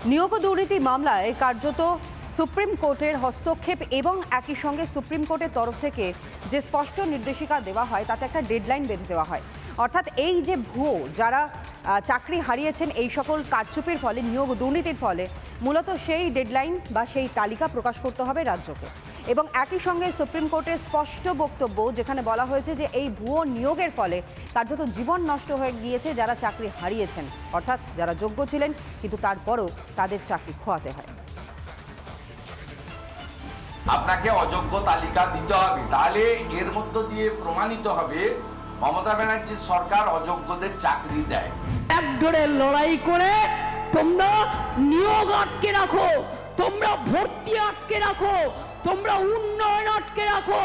নিয়োগ দুর্নীতি মামলায় কার্যত সুপ্রিম কোর্টের হস্তক্ষেপ এবং একই সঙ্গে সুপ্রিম কোর্টের তরফ থেকে যে স্পষ্ট নির্দেশিকা দেওয়া হয় তাতে একটা ডেডলাইন বেঁধে দেওয়া হয়। অর্থাৎ এই যে ভুয়ো যারা চাকরি হারিয়েছেন এই সকল কারচুপির ফলে, নিয়োগ দুর্নীতির ফলে মূলত সেই ডেডলাইন বা সেই তালিকা প্রকাশ করতে হবে রাজ্যকে। এবং একই সঙ্গে সুপ্রিম কোর্টের স্পষ্ট বক্তব্য, যেখানে বলা হয়েছে যে এই ভুয়ো নিয়োগের ফলে কার্যত জীবন নষ্ট হয়ে গিয়েছে যারা চাকরি হারিয়েছেন, অর্থাৎ যারা যোগ্য ছিলেন কিন্তু তারপরও তাদের চাকরি খোয়াতে হয়। আপনাকে অযোগ্য তালিকা দিতে হবে, তাহলে এর মধ্য দিয়ে প্রমাণিত হবে মমতা ব্যানার্জির সরকার অযোগ্যদের চাকরি দেয়। একজোড়ে লড়াই করে তোমরা নিয়োগ আটকে রাখো, তোমরা ভর্তি আটকে রাখো, তোমরা উন্নয়ন আটকে রাখো,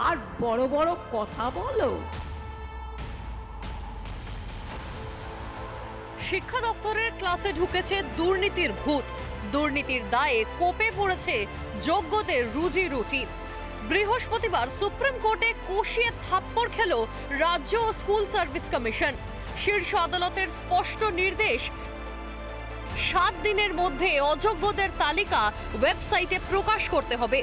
আর বড় বড় কথা বলো। শিক্ষা দপ্তরের ক্লাসে ঢুকেছে দুর্নীতির ভূত। দুর্নীতির দায়ে কোপে পড়েছে যোগ্যদের রুজি রুটি। বৃহস্পতিবার সুপ্রিম কোর্টে কষিয়ে থাপ্পড় খেল রাজ্য ও স্কুল সার্ভিস কমিশন। শীর্ষ আদালতের স্পষ্ট নির্দেশ, 7 দিনের মধ্যে অযোগ্যদের তালিকা ওয়েবসাইটে প্রকাশ করতে হবে।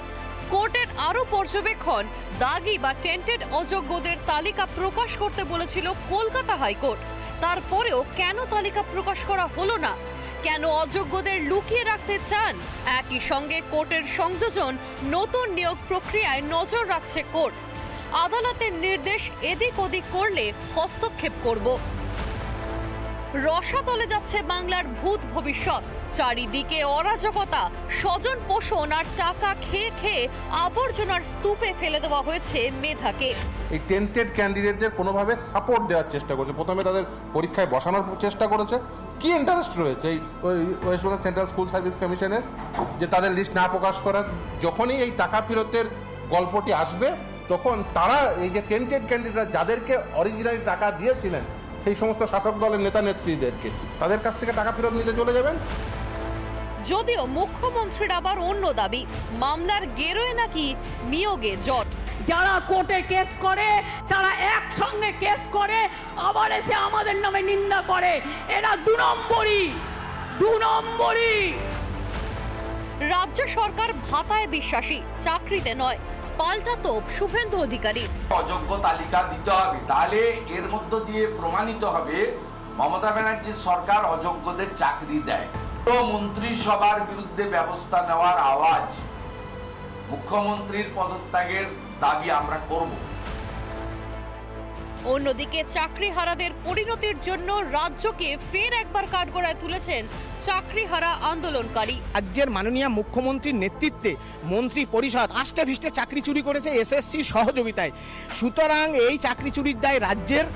কোর্টের আরও পর্যবেক্ষণ, দাগি বা টেন্টেড অযোগ্যদের তালিকা প্রকাশ করতে বলেছিল কলকাতা হাইকোর্ট। তারপরেও কেন তালিকা প্রকাশ করা হলো না? কেন অযোগ্যদের লুকিয়ে রাখতে চান? একই সঙ্গে কোর্টের সংযোজন, নতুন নিয়োগ প্রক্রিয়ায় নজর রাখছে কোর্ট। আদালতের নির্দেশ এদিক ওদিক করলে হস্তক্ষেপ করব। রসাতলে যাচ্ছে বাংলার ভূত ভবিষ্যৎ। চারিদিকে অরাজকতা, স্বজন পোষণ আর টাকা খেয়ে খেয়ে আবর্জনার স্তূপে ফেলে দেওয়া হয়েছে মেধাকে। এই টেন্টেড ক্যান্ডিডেটদের কোনোভাবে সাপোর্ট দেওয়ার চেষ্টা করছে, প্রথমে তাদের পরীক্ষায় বসানোর চেষ্টা করেছে। কি ইন্টারেস্ট রয়েছে এই West Bengal central school service কমিশনের যে তাদের লিস্ট না প্রকাশ করার? যখনই এই টাকা ফেরতের গল্পটি আসবে তখন তারা এই যে টেন্টেড ক্যান্ডিডেটরা যাদেরকে অরিজিনালি টাকা দিয়েছিলেন সেই সমস্ত শাসক দলের নেতা নেত্রীদেরকে তাদের কাছ থেকে টাকা ফেরত নিতে চলে যাবেন। যদিও মুখ্যমন্ত্রীর আবার অন্য দাবি, মামলার গেরোয় নাকি নিয়োগে জট। যারা কোর্টে কেস করে তারা একসঙ্গে কেস করে, আবার এসে আমাদের নামে নিন্দা করে। এরা 2 নম্বরই। রাজ্য সরকার ভাতায় বিশ্বাসী, চাকরিতে নয়। পাল্টা তোপ শুভেন্দু অধিকারী। অযোগ্য তালিকা দিতে হবে, তাহলে এর মধ্য দিয়ে প্রমাণিত হবে মমতা ব্যানার্জির সরকার অযোগ্যদের চাকরি দেয়। মন্ত্রিসভার বিরুদ্ধে ব্যবস্থা নেওয়ার আওয়াজ, মুখ্যমন্ত্রীর পদত্যাগের দাবি আমরা করব। অন্যদিকে চাকরিহারাদের পরিণতির জন্য রাজ্যকে ফের একবার কাঠগড়ায় তুলেছেন চাকরিহারা আন্দোলনকারী। রাজ্যের মাননীয় মুখ্যমন্ত্রীর নেতৃত্বে মন্ত্রী পরিষদ আষ্টে ভিষ্টে চাকরি চুরি করেছে এসএসসি সহযোগিতায়। সুতরাং এই চাকরি চুরির দায় রাজ্যের।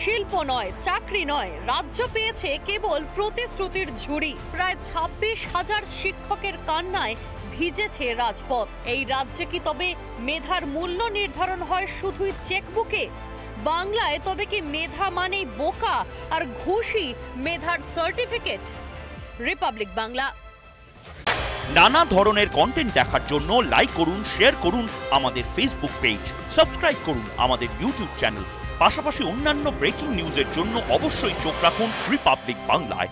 শিল্প নয়, চাকরি নয়, রাজ্য পেয়েছে কেবল প্রতিশ্রুতির ঝুড়ি। প্রায় 26,000 শিক্ষকের কান্নায় ভিজেছে রাজপথ। এই রাজ্যে কি তবে মেধার মূল্য নির্ধারণ হয় শুধুই চেকবুকে? বাংলায় তবে কি মেধা মানেই বোকা আর ঘুষই মেধার সার্টিফিকেট? রিপাবলিক বাংলা। নানা ধরনের কন্টেন্ট দেখার জন্য লাইক করুন, শেয়ার করুন আমাদের ফেসবুক পেজ, সাবস্ক্রাইব করুন আমাদের ইউটিউব চ্যানেল। পাশাপাশি অন্যান্য ব্রেকিং নিউজের জন্য অবশ্যই চোখ রাখুন রিপাবলিক বাংলায়।